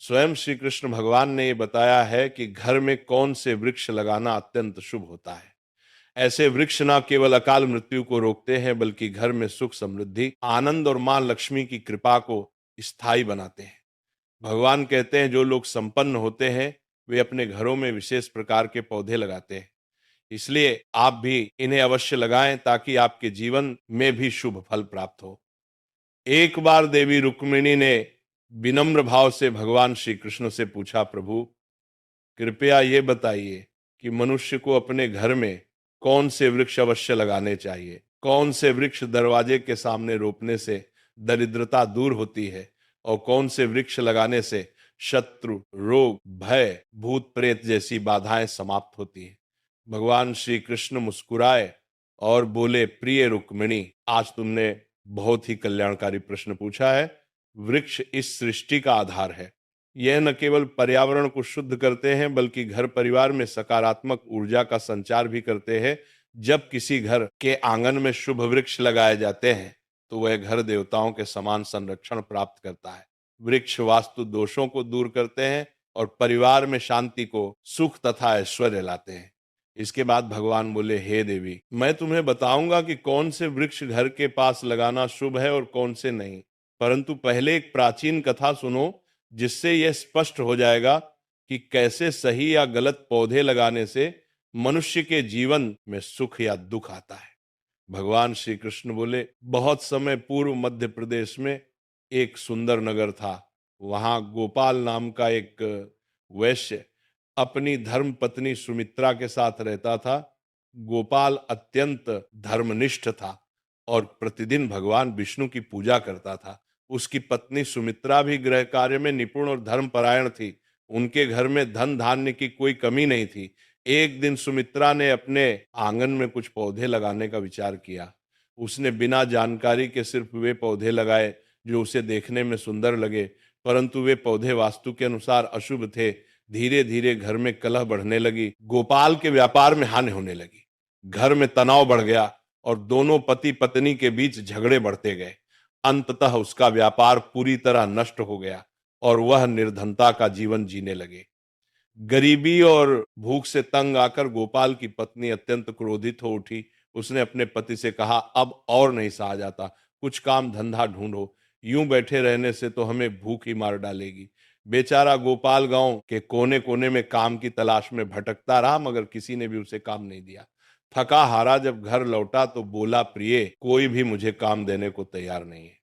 स्वयं श्री कृष्ण भगवान ने ये बताया है कि घर में कौन से वृक्ष लगाना अत्यंत शुभ होता है। ऐसे वृक्ष न केवल अकाल मृत्यु को रोकते हैं बल्कि घर में सुख समृद्धि, आनंद और मां लक्ष्मी की कृपा को स्थायी बनाते हैं। भगवान कहते हैं जो लोग संपन्न होते हैं वे अपने घरों में विशेष प्रकार के पौधे लगाते हैं। इसलिए आप भी इन्हें अवश्य लगाएं ताकि आपके जीवन में भी शुभ फल प्राप्त हो। एक बार देवी रुक्मिणी ने विनम्र भाव से भगवान श्री कृष्ण से पूछा, प्रभु कृपया ये बताइए कि मनुष्य को अपने घर में कौन से वृक्ष अवश्य लगाने चाहिए, कौन से वृक्ष दरवाजे के सामने रोपने से दरिद्रता दूर होती है और कौन से वृक्ष लगाने से शत्रु, रोग, भय, भूत प्रेत जैसी बाधाएं समाप्त होती हैं। भगवान श्री कृष्ण मुस्कुराए और बोले, प्रिय रुक्मिणी, आज तुमने बहुत ही कल्याणकारी प्रश्न पूछा है। वृक्ष इस सृष्टि का आधार है। यह न केवल पर्यावरण को शुद्ध करते हैं बल्कि घर परिवार में सकारात्मक ऊर्जा का संचार भी करते हैं। जब किसी घर के आंगन में शुभ वृक्ष लगाए जाते हैं तो वह घर देवताओं के समान संरक्षण प्राप्त करता है। वृक्ष वास्तु दोषों को दूर करते हैं और परिवार में शांति को, सुख तथा ऐश्वर्य लाते हैं। इसके बाद भगवान बोले, हे देवी, मैं तुम्हें बताऊंगा कि कौन से वृक्ष घर के पास लगाना शुभ है और कौन से नहीं, परंतु पहले एक प्राचीन कथा सुनो जिससे यह स्पष्ट हो जाएगा कि कैसे सही या गलत पौधे लगाने से मनुष्य के जीवन में सुख या दुख आता है। भगवान श्री कृष्ण बोले, बहुत समय पूर्व मध्य प्रदेश में एक सुंदर नगर था। वहां गोपाल नाम का एक वैश्य अपनी धर्म पत्नी सुमित्रा के साथ रहता था। गोपाल अत्यंत धर्मनिष्ठ था और प्रतिदिन भगवान विष्णु की पूजा करता था। उसकी पत्नी सुमित्रा भी गृह कार्य में निपुण और धर्मपरायण थी। उनके घर में धन धान्य की कोई कमी नहीं थी। एक दिन सुमित्रा ने अपने आंगन में कुछ पौधे लगाने का विचार किया। उसने बिना जानकारी के सिर्फ वे पौधे लगाए जो उसे देखने में सुंदर लगे, परंतु वे पौधे वास्तु के अनुसार अशुभ थे। धीरे धीरे घर में कलह बढ़ने लगी। गोपाल के व्यापार में हानि होने लगी। घर में तनाव बढ़ गया और दोनों पति पत्नी के बीच झगड़े बढ़ते गए। अंततः उसका व्यापार पूरी तरह नष्ट हो गया और वह निर्धनता का जीवन जीने लगे। गरीबी और भूख से तंग आकर गोपाल की पत्नी अत्यंत क्रोधित हो उठी। उसने अपने पति से कहा, अब और नहीं सहा जाता, कुछ काम धंधा ढूंढो, यूं बैठे रहने से तो हमें भूख ही मार डालेगी। बेचारा गोपाल गांव के कोने कोने में काम की तलाश में भटकता रहा मगर किसी ने भी उसे काम नहीं दिया। थका हारा जब घर लौटा तो बोला, प्रिय, कोई भी मुझे काम देने को तैयार नहीं है।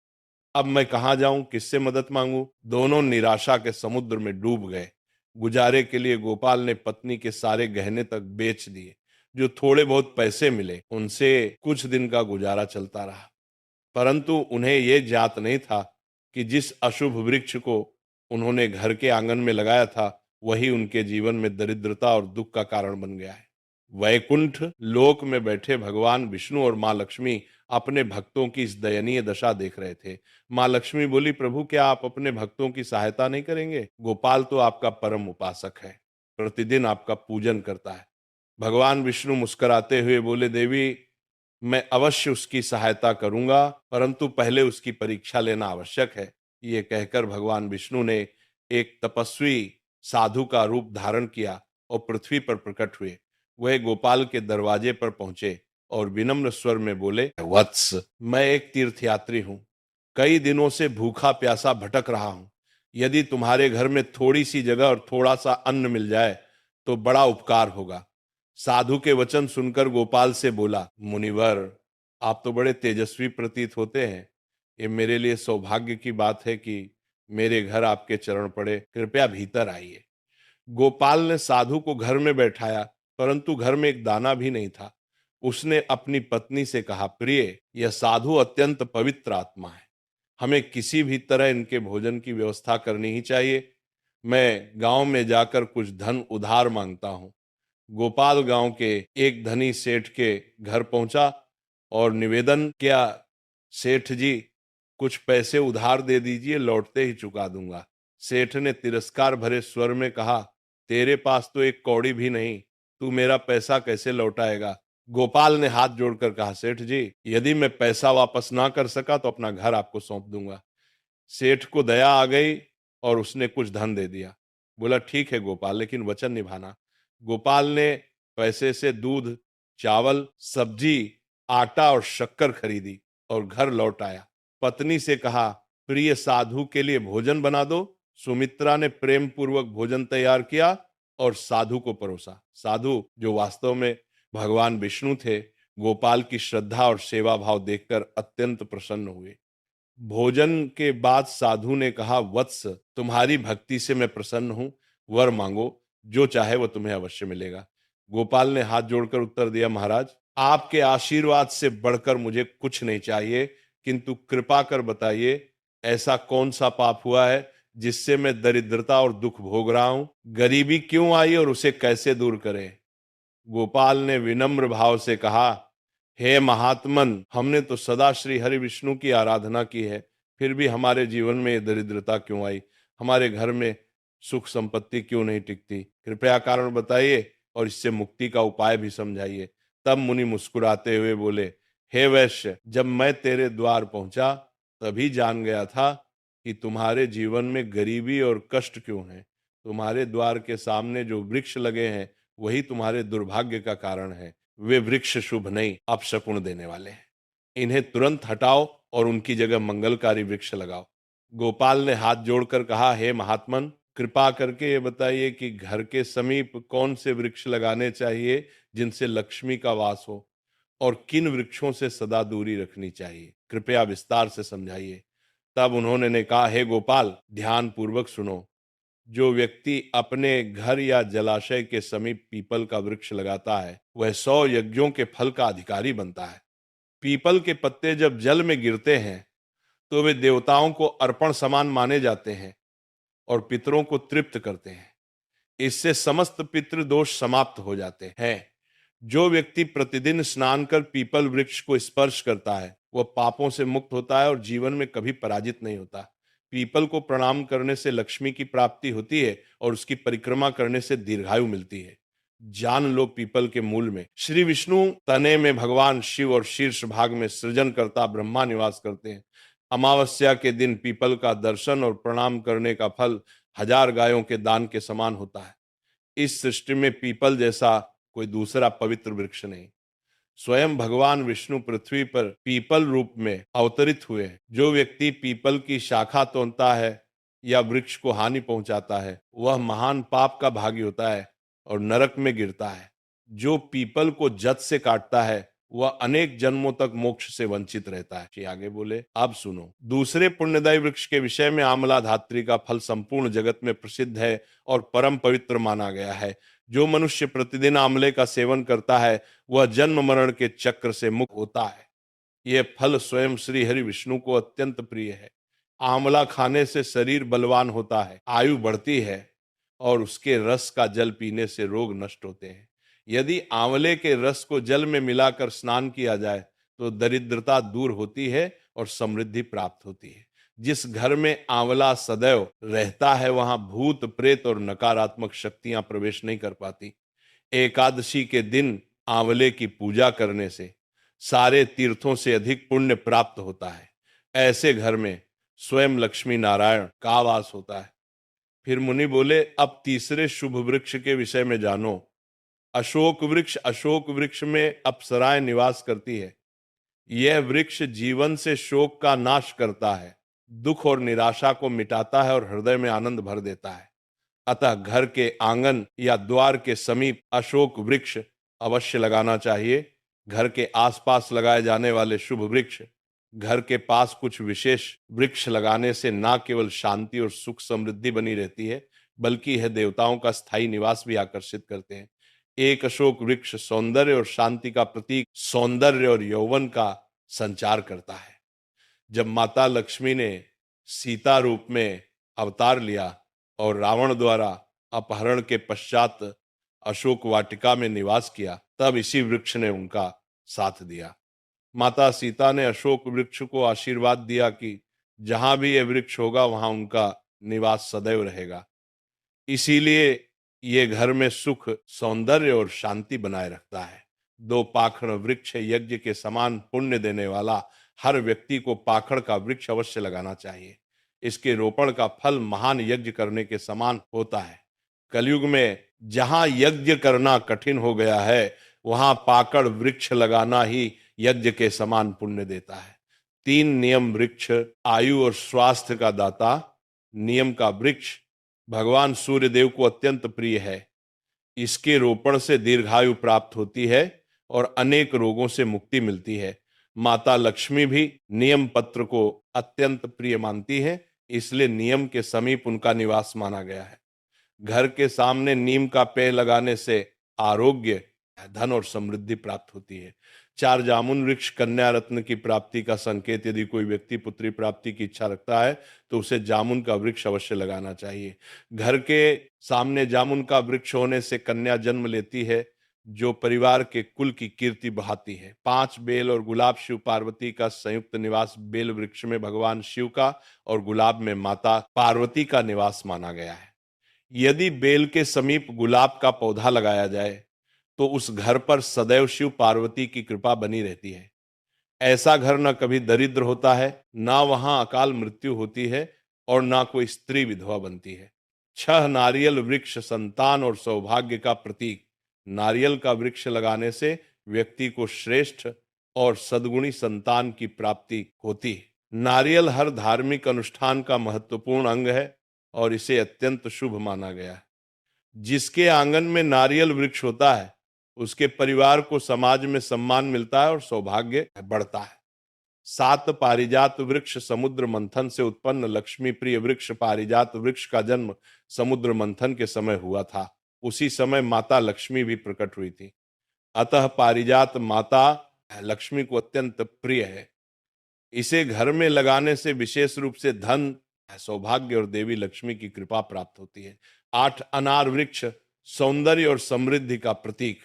अब मैं कहाँ जाऊं, किससे मदद मांगू? दोनों निराशा के समुद्र में डूब गए। गुजारे के लिए गोपाल ने पत्नी के सारे गहने तक बेच दिए। जो थोड़े बहुत पैसे मिले उनसे कुछ दिन का गुजारा चलता रहा, परंतु उन्हें यह ज्ञात नहीं था कि जिस अशुभ वृक्ष को उन्होंने घर के आंगन में लगाया था वही उनके जीवन में दरिद्रता और दुख का कारण बन गया है। वैकुंठ लोक में बैठे भगवान विष्णु और मां लक्ष्मी अपने भक्तों की इस दयनीय दशा देख रहे थे। मां लक्ष्मी बोली, प्रभु क्या आप अपने भक्तों की सहायता नहीं करेंगे? गोपाल तो आपका परम उपासक है, प्रतिदिन आपका पूजन करता है। भगवान विष्णु मुस्कुराते हुए बोले, देवी, मैं अवश्य उसकी सहायता करूंगा, परंतु पहले उसकी परीक्षा लेना आवश्यक है। ये कहकर भगवान विष्णु ने एक तपस्वी साधु का रूप धारण किया और पृथ्वी पर प्रकट हुए। वह गोपाल के दरवाजे पर पहुंचे और विनम्र स्वर में बोले, वत्स, मैं एक तीर्थयात्री हूं। कई दिनों से भूखा प्यासा भटक रहा हूं। यदि तुम्हारे घर में थोड़ी सी जगह और थोड़ा सा अन्न मिल जाए तो बड़ा उपकार होगा। साधु के वचन सुनकर गोपाल से बोला, मुनिवर, आप तो बड़े तेजस्वी प्रतीत होते हैं। ये मेरे लिए सौभाग्य की बात है कि मेरे घर आपके चरण पड़े। कृपया भीतर आइए। गोपाल ने साधु को घर में बैठाया, परंतु घर में एक दाना भी नहीं था। उसने अपनी पत्नी से कहा, प्रिय, यह साधु अत्यंत पवित्र आत्मा है। हमें किसी भी तरह इनके भोजन की व्यवस्था करनी ही चाहिए। मैं गांव में जाकर कुछ धन उधार मांगता हूं। गोपाल गांव के एक धनी सेठ के घर पहुंचा और निवेदन किया, सेठ जी, कुछ पैसे उधार दे दीजिए, लौटते ही चुका दूंगा। सेठ ने तिरस्कार भरे स्वर में कहा, तेरे पास तो एक कौड़ी भी नहीं, तू मेरा पैसा कैसे लौटाएगा? गोपाल ने हाथ जोड़कर कहा, सेठ जी, यदि मैं पैसा वापस ना कर सका तो अपना घर आपको सौंप दूंगा। सेठ को दया आ गई और उसने कुछ धन दे दिया। बोला ठीक है गोपाल, लेकिन वचन निभाना। गोपाल ने पैसे से दूध, चावल, सब्जी, आटा और शक्कर खरीदी और घर लौट आया। पत्नी से कहा, प्रिय साधु के लिए भोजन बना दो। सुमित्रा ने प्रेम पूर्वक भोजन तैयार किया और साधु को परोसा। साधु, जो वास्तव में भगवान विष्णु थे, गोपाल की श्रद्धा और सेवा भाव देखकर अत्यंत प्रसन्न हुए। भोजन के बाद साधु ने कहा, वत्स, तुम्हारी भक्ति से मैं प्रसन्न हूं, वर मांगो, जो चाहे वो तुम्हें अवश्य मिलेगा। गोपाल ने हाथ जोड़कर उत्तर दिया, महाराज, आपके आशीर्वाद से बढ़कर मुझे कुछ नहीं चाहिए, किंतु कृपा कर बताइए, ऐसा कौन सा पाप हुआ है जिससे मैं दरिद्रता और दुख भोग रहा हूं? गरीबी क्यों आई और उसे कैसे दूर करें? गोपाल ने विनम्र भाव से कहा, हे महात्मन, हमने तो सदा श्री हरि विष्णु की आराधना की है, फिर भी हमारे जीवन में ये दरिद्रता क्यों आई? हमारे घर में सुख संपत्ति क्यों नहीं टिकती? कृपया कारण बताइए और इससे मुक्ति का उपाय भी समझाइए। तब मुनि मुस्कुराते हुए बोले, हे वैश्य, जब मैं तेरे द्वार पहुंचा तभी जान गया था कि तुम्हारे जीवन में गरीबी और कष्ट क्यों है। तुम्हारे द्वार के सामने जो वृक्ष लगे हैं वही तुम्हारे दुर्भाग्य का कारण है। वे वृक्ष शुभ नहीं, अपशकुन देने वाले हैं। इन्हें तुरंत हटाओ और उनकी जगह मंगलकारी वृक्ष लगाओ। गोपाल ने हाथ जोड़कर कहा, हे महात्मन, कृपा करके ये बताइए कि घर के समीप कौन से वृक्ष लगाने चाहिए जिनसे लक्ष्मी का वास हो, और किन वृक्षों से सदा दूरी रखनी चाहिए? कृपया विस्तार से समझाइए। तब उन्होंने ने कहा, हे गोपाल, ध्यान पूर्वक सुनो। जो व्यक्ति अपने घर या जलाशय के समीप पीपल का वृक्ष लगाता है वह 100 यज्ञों के फल का अधिकारी बनता है। पीपल के पत्ते जब जल में गिरते हैं तो वे देवताओं को अर्पण समान माने जाते हैं और पितरों को तृप्त करते हैं। इससे समस्त पितृ दोष समाप्त हो जाते हैं। जो व्यक्ति प्रतिदिन स्नान कर पीपल वृक्ष को स्पर्श करता है वह पापों से मुक्त होता है और जीवन में कभी पराजित नहीं होता। पीपल को प्रणाम करने से लक्ष्मी की प्राप्ति होती है और उसकी परिक्रमा करने से दीर्घायु मिलती है। जान लो, पीपल के मूल में श्री विष्णु, तने में भगवान शिव और शीर्ष भाग में सृजनकर्ता ब्रह्मा निवास करते हैं। अमावस्या के दिन पीपल का दर्शन और प्रणाम करने का फल 1000 गायों के दान के समान होता है। इस सृष्टि में पीपल जैसा कोई दूसरा पवित्र वृक्ष नहीं। स्वयं भगवान विष्णु पृथ्वी पर पीपल रूप में अवतरित हुए हैं। जो व्यक्ति पीपल की शाखा तोड़ता है या वृक्ष को हानि पहुंचाता है वह महान पाप का भागी होता है और नरक में गिरता है। जो पीपल को जद से काटता है वह अनेक जन्मों तक मोक्ष से वंचित रहता है। श्री आगे बोले, अब सुनो। दूसरे पुण्यदायी वृक्ष के विषय में आंवला धात्री का फल संपूर्ण जगत में प्रसिद्ध है और परम पवित्र माना गया है। जो मनुष्य प्रतिदिन आंवले का सेवन करता है वह जन्म मरण के चक्र से मुक्त होता है। यह फल स्वयं श्री हरि विष्णु को अत्यंत प्रिय है। आंवला खाने से शरीर बलवान होता है, आयु बढ़ती है और उसके रस का जल पीने से रोग नष्ट होते हैं। यदि आंवले के रस को जल में मिलाकर स्नान किया जाए तो दरिद्रता दूर होती है और समृद्धि प्राप्त होती है। जिस घर में आंवला सदैव रहता है वहां भूत, प्रेत और नकारात्मक शक्तियां प्रवेश नहीं कर पाती। एकादशी के दिन आंवले की पूजा करने से सारे तीर्थों से अधिक पुण्य प्राप्त होता है। ऐसे घर में स्वयं लक्ष्मी नारायण का वास होता है। फिर मुनि बोले, अब तीसरे शुभ वृक्ष के विषय में जानो। अशोक वृक्ष। अशोक वृक्ष में अप्सराएं निवास करती है। यह वृक्ष जीवन से शोक का नाश करता है, दुख और निराशा को मिटाता है और हृदय में आनंद भर देता है। अतः घर के आंगन या द्वार के समीप अशोक वृक्ष अवश्य लगाना चाहिए। घर के आसपास लगाए जाने वाले शुभ वृक्ष, घर के पास कुछ विशेष वृक्ष लगाने से न केवल शांति और सुख समृद्धि बनी रहती है बल्कि यह देवताओं का स्थायी निवास भी आकर्षित करते हैं। एक अशोक वृक्ष सौंदर्य और शांति का प्रतीक, सौंदर्य और यौवन का संचार करता है। जब माता लक्ष्मी ने सीता रूप में अवतार लिया और रावण द्वारा अपहरण के पश्चात अशोक वाटिका में निवास किया तब इसी वृक्ष ने उनका साथ दिया। माता सीता ने अशोक वृक्ष को आशीर्वाद दिया कि जहां भी यह वृक्ष होगा वहां उनका निवास सदैव रहेगा। इसीलिए ये घर में सुख, सौंदर्य और शांति बनाए रखता है। दो पाखड़ वृक्ष यज्ञ के समान पुण्य देने वाला। हर व्यक्ति को पाखड़ का वृक्ष अवश्य लगाना चाहिए। इसके रोपण का फल महान यज्ञ करने के समान होता है। कलयुग में जहां यज्ञ करना कठिन हो गया है, वहां पाकड़ वृक्ष लगाना ही यज्ञ के समान पुण्य देता है। 3 नियम वृक्ष, आयु और स्वास्थ्य का दाता। नियम का वृक्ष भगवान सूर्य देव को अत्यंत प्रिय है। इसके रोपण से दीर्घायु प्राप्त होती है और अनेक रोगों से मुक्ति मिलती है। माता लक्ष्मी भी नियम पत्र को अत्यंत प्रिय मानती है, इसलिए नियम के समीप उनका निवास माना गया है। घर के सामने नीम का पेड़ लगाने से आरोग्य, धन और समृद्धि प्राप्त होती है। 4 जामुन वृक्ष कन्या रत्न की प्राप्ति का संकेत। यदि कोई व्यक्ति पुत्री प्राप्ति की इच्छा रखता है तो उसे जामुन का वृक्ष अवश्य लगाना चाहिए। घर के सामने जामुन का वृक्ष होने से कन्या जन्म लेती है, जो परिवार के कुल की कीर्ति बढ़ाती है। 5 बेल और गुलाब शिव पार्वती का संयुक्त निवास बेल वृक्ष में भगवान शिव का और गुलाब में माता पार्वती का निवास माना गया है। यदि बेल के समीप गुलाब का पौधा लगाया जाए तो उस घर पर सदैव शिव पार्वती की कृपा बनी रहती है। ऐसा घर न कभी दरिद्र होता है, ना वहां अकाल मृत्यु होती है और ना कोई स्त्री विधवा बनती है। 6 नारियल वृक्ष संतान और सौभाग्य का प्रतीक। नारियल का वृक्ष लगाने से व्यक्ति को श्रेष्ठ और सद्गुणी संतान की प्राप्ति होती है। नारियल हर धार्मिक अनुष्ठान का महत्वपूर्ण अंग है और इसे अत्यंत शुभ माना गया है। जिसके आंगन में नारियल वृक्ष होता है, उसके परिवार को समाज में सम्मान मिलता है और सौभाग्य बढ़ता है। 7 पारिजात वृक्ष समुद्र मंथन से उत्पन्न लक्ष्मी प्रिय वृक्ष पारिजात वृक्ष का जन्म समुद्र मंथन के समय हुआ था। उसी समय माता लक्ष्मी भी प्रकट हुई थी। अतः पारिजात माता लक्ष्मी को अत्यंत प्रिय है। इसे घर में लगाने से विशेष रूप से धन, सौभाग्य और देवी लक्ष्मी की कृपा प्राप्त होती है। 8 अनार वृक्ष सौंदर्य और समृद्धि का प्रतीक।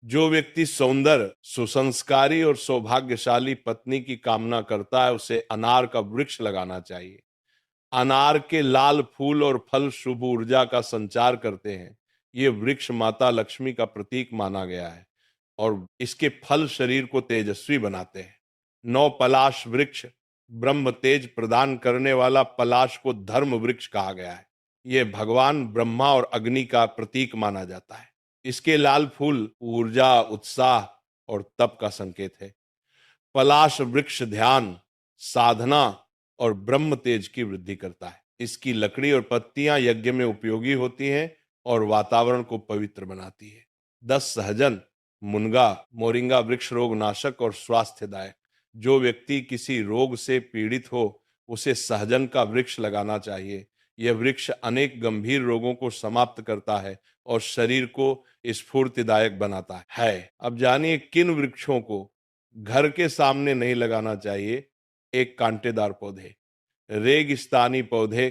जो व्यक्ति सौंदर्य, सुसंस्कारी और सौभाग्यशाली पत्नी की कामना करता है, उसे अनार का वृक्ष लगाना चाहिए। अनार के लाल फूल और फल शुभ ऊर्जा का संचार करते हैं। ये वृक्ष माता लक्ष्मी का प्रतीक माना गया है और इसके फल शरीर को तेजस्वी बनाते हैं। 9 पलाश वृक्ष ब्रह्म तेज प्रदान करने वाला पलाश को धर्म वृक्ष कहा गया है। यह भगवान ब्रह्मा और अग्नि का प्रतीक माना जाता है। इसके लाल फूल ऊर्जा, उत्साह और तप का संकेत है। पलाश वृक्ष ध्यान, साधना और ब्रह्म तेज की वृद्धि करता है। इसकी लकड़ी और पत्तियां यज्ञ में उपयोगी होती हैं और वातावरण को पवित्र बनाती है। 10 सहजन, मुनगा, मोरिंगा वृक्ष रोग नाशक और स्वास्थ्यदायक। जो व्यक्ति किसी रोग से पीड़ित हो, उसे सहजन का वृक्ष लगाना चाहिए। यह वृक्ष अनेक गंभीर रोगों को समाप्त करता है और शरीर को स्फूर्तिदायक बनाता है। अब जानिए किन वृक्षों को घर के सामने नहीं लगाना चाहिए। एक कांटेदार पौधे, रेगिस्तानी पौधे,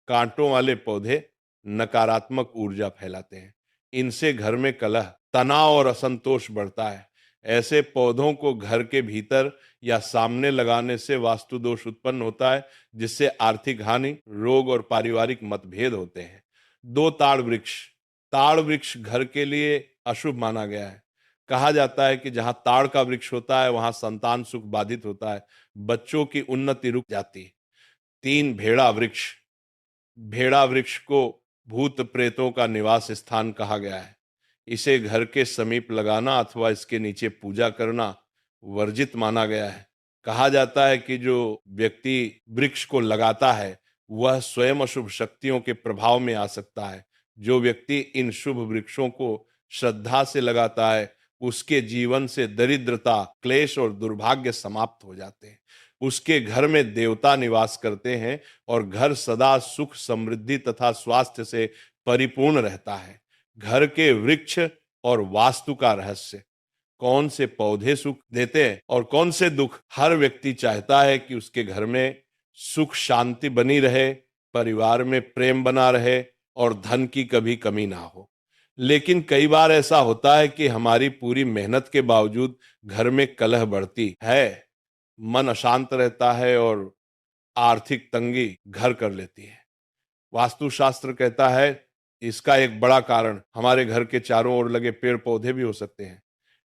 कांटों वाले पौधे नकारात्मक ऊर्जा फैलाते हैं। इनसे घर में कलह, तनाव और असंतोष बढ़ता है। ऐसे पौधों को घर के भीतर या सामने लगाने से वास्तु दोष उत्पन्न होता है, जिससे आर्थिक हानि, रोग और पारिवारिक मतभेद होते हैं। 2 ताड़ वृक्ष। ताड़ वृक्ष घर के लिए अशुभ माना गया है। कहा जाता है कि जहां ताड़ का वृक्ष होता है, वहां संतान सुख बाधित होता है, बच्चों की उन्नति रुक जाती है। 3 भेड़ा वृक्ष। भेड़ा वृक्ष को भूत प्रेतों का निवास स्थान कहा गया है। इसे घर के समीप लगाना अथवा इसके नीचे पूजा करना वर्जित माना गया है। कहा जाता है कि जो व्यक्ति वृक्ष को लगाता है, वह स्वयं अशुभ शक्तियों के प्रभाव में आ सकता है। जो व्यक्ति इन शुभ वृक्षों को श्रद्धा से लगाता है, उसके जीवन से दरिद्रता, क्लेश और दुर्भाग्य समाप्त हो जाते हैं। उसके घर में देवता निवास करते हैं और घर सदा सुख, समृद्धि तथा स्वास्थ्य से परिपूर्ण रहता है। घर के वृक्ष और वास्तु का रहस्य। कौन से पौधे सुख देते हैं और कौन से दुख। हर व्यक्ति चाहता है कि उसके घर में सुख शांति बनी रहे, परिवार में प्रेम बना रहे और धन की कभी कमी ना हो। लेकिन कई बार ऐसा होता है कि हमारी पूरी मेहनत के बावजूद घर में कलह बढ़ती है, मन अशांत रहता है और आर्थिक तंगी घर कर लेती है। वास्तुशास्त्र कहता है इसका एक बड़ा कारण हमारे घर के चारों ओर लगे पेड़ पौधे भी हो सकते हैं।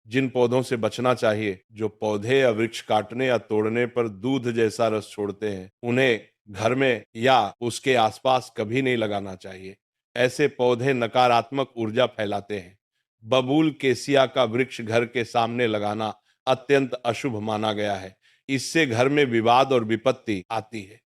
जिन पौधों से बचना चाहिए, जो पौधे या वृक्ष काटने या तोड़ने पर दूध जैसा रस छोड़ते हैं, उन्हें घर में या उसके आसपास कभी नहीं लगाना चाहिए। ऐसे पौधे नकारात्मक ऊर्जा फैलाते हैं। बबूल केसिया का वृक्ष घर के सामने लगाना अत्यंत अशुभ माना गया है। इससे घर में विवाद और विपत्ति आती है।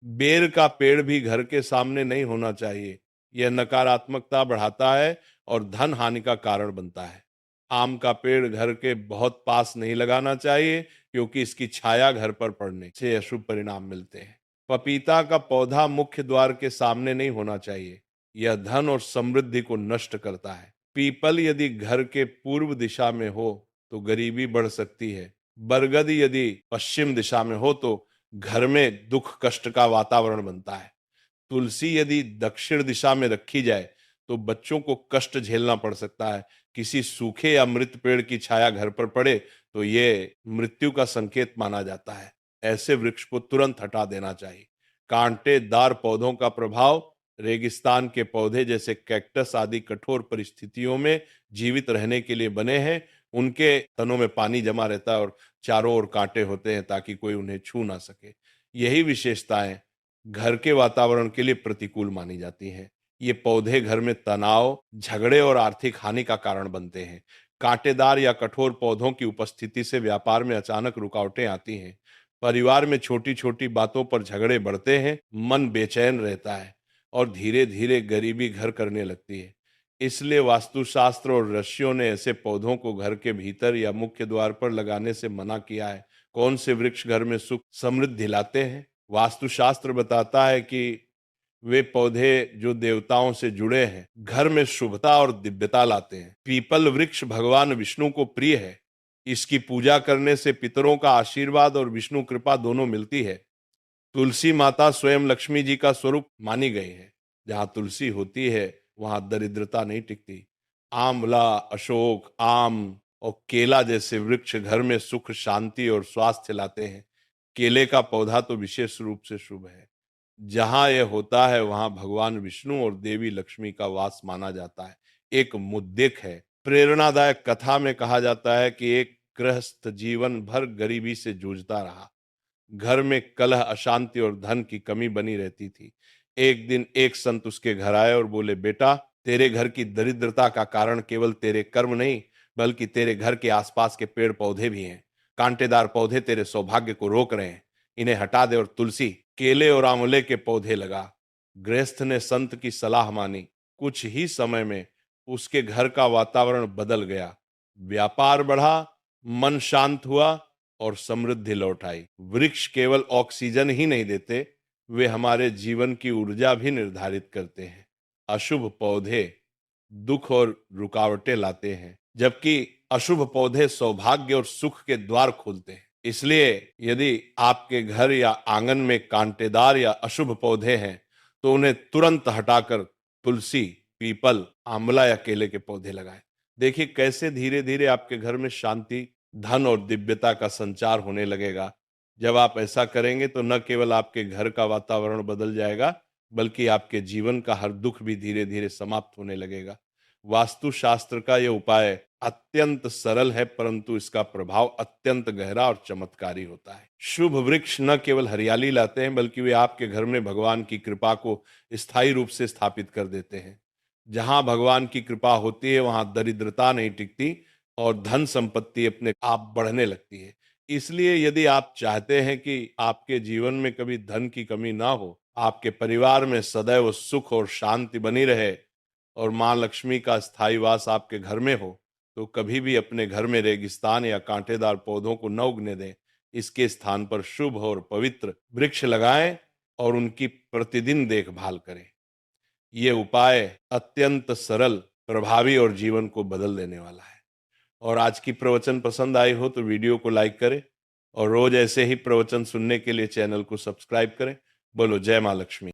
बेर का पेड़ भी घर के सामने नहीं होना चाहिए। यह नकारात्मकता बढ़ाता है और धन हानि का कारण बनता है। आम का पेड़ घर के बहुत पास नहीं लगाना चाहिए, क्योंकि इसकी छाया घर पर पड़ने से अशुभ परिणाम मिलते हैं। पपीता का पौधा मुख्य द्वार के सामने नहीं होना चाहिए। यह धन और समृद्धि को नष्ट करता है। पीपल यदि घर के पूर्व दिशा में हो तो गरीबी बढ़ सकती है। बरगद यदि पश्चिम दिशा में हो तो घर में दुख कष्ट का वातावरण बनता है। तुलसी यदि दक्षिण दिशा में रखी जाए तो बच्चों को कष्ट झेलना पड़ सकता है। किसी सूखे या मृत पेड़ की छाया घर पर पड़े तो ये मृत्यु का संकेत माना जाता है। ऐसे वृक्ष को तुरंत हटा देना चाहिए। कांटेदार पौधों का प्रभाव रेगिस्तान के पौधे जैसे कैक्टस आदि कठोर परिस्थितियों में जीवित रहने के लिए बने हैं। उनके तनों में पानी जमा रहता है और चारों ओर कांटे होते हैं ताकि कोई उन्हें छू ना सके। यही विशेषताएं घर के वातावरण के लिए प्रतिकूल मानी जाती हैं। ये पौधे घर में तनाव, झगड़े और आर्थिक हानि का कारण बनते हैं। कांटेदार या कठोर पौधों की उपस्थिति से व्यापार में अचानक रुकावटें आती हैं। परिवार में छोटी-छोटी बातों पर झगड़े बढ़ते हैं, मन बेचैन रहता है और धीरे-धीरे गरीबी घर करने लगती है। इसलिए वास्तुशास्त्र और ऋषियों ने ऐसे पौधों को घर के भीतर या मुख्य द्वार पर लगाने से मना किया है। कौन से वृक्ष घर में सुख समृद्धि लाते हैं? वास्तुशास्त्र बताता है कि वे पौधे जो देवताओं से जुड़े हैं, घर में शुभता और दिव्यता लाते हैं। पीपल वृक्ष भगवान विष्णु को प्रिय है। इसकी पूजा करने से पितरों का आशीर्वाद और विष्णु कृपा दोनों मिलती है। तुलसी माता स्वयं लक्ष्मी जी का स्वरूप मानी गई है। जहां तुलसी होती है वहां दरिद्रता नहीं टिकती। आंवला, अशोक, आम और केला जैसे वृक्ष घर में सुख, शांति और स्वास्थ्य लाते हैं। केले का पौधा तो विशेष रूप से शुभ है। जहां यह होता है वहां भगवान विष्णु और देवी लक्ष्मी का वास माना जाता है। एक मुद्दिक है। प्रेरणादायक कथा में कहा जाता है कि एक गृहस्थ जीवन भर गरीबी से जूझता रहा। घर में कलह, अशांति और धन की कमी बनी रहती थी। एक दिन एक संत उसके घर आए और बोले, बेटा, तेरे घर की दरिद्रता का कारण केवल तेरे कर्म नहीं, बल्कि तेरे घर के आसपास के पेड़ पौधे भी हैं। कांटेदार पौधे तेरे सौभाग्य को रोक रहे हैं। इन्हें हटा दे और तुलसी, केले और आंवले के पौधे लगा। गृहस्थ ने संत की सलाह मानी। कुछ ही समय में उसके घर का वातावरण बदल गया। व्यापार बढ़ा, मन शांत हुआ और समृद्धि लौट आई। वृक्ष केवल ऑक्सीजन ही नहीं देते, वे हमारे जीवन की ऊर्जा भी निर्धारित करते हैं। अशुभ पौधे दुख और रुकावटें लाते हैं, जबकि अशुभ पौधे सौभाग्य और सुख के द्वार खोलते हैं। इसलिए यदि आपके घर या आंगन में कांटेदार या अशुभ पौधे हैं तो उन्हें तुरंत हटाकर तुलसी, पीपल, आंवला या केले के पौधे लगाएं। देखिए कैसे धीरे धीरे आपके घर में शांति, धन और दिव्यता का संचार होने लगेगा। जब आप ऐसा करेंगे तो न केवल आपके घर का वातावरण बदल जाएगा, बल्कि आपके जीवन का हर दुख भी धीरे धीरे समाप्त होने लगेगा। वास्तुशास्त्र का यह उपाय अत्यंत सरल है, परंतु इसका प्रभाव अत्यंत गहरा और चमत्कारी होता है। शुभ वृक्ष न केवल हरियाली लाते हैं, बल्कि वे आपके घर में भगवान की कृपा को स्थायी रूप से स्थापित कर देते हैं। जहां भगवान की कृपा होती है वहां दरिद्रता नहीं टिकती और धन संपत्ति अपने आप बढ़ने लगती है। इसलिए यदि आप चाहते हैं कि आपके जीवन में कभी धन की कमी ना हो, आपके परिवार में सदैव सुख और शांति बनी रहे और मां लक्ष्मी का स्थायी वास आपके घर में हो, तो कभी भी अपने घर में रेगिस्तान या कांटेदार पौधों को न उगने दें। इसके स्थान पर शुभ और पवित्र वृक्ष लगाएं और उनकी प्रतिदिन देखभाल करें। ये उपाय अत्यंत सरल, प्रभावी और जीवन को बदल देने वाला है। और आज की प्रवचन पसंद आई हो तो वीडियो को लाइक करें और रोज ऐसे ही प्रवचन सुनने के लिए चैनल को सब्सक्राइब करें। बोलो जय मां लक्ष्मी।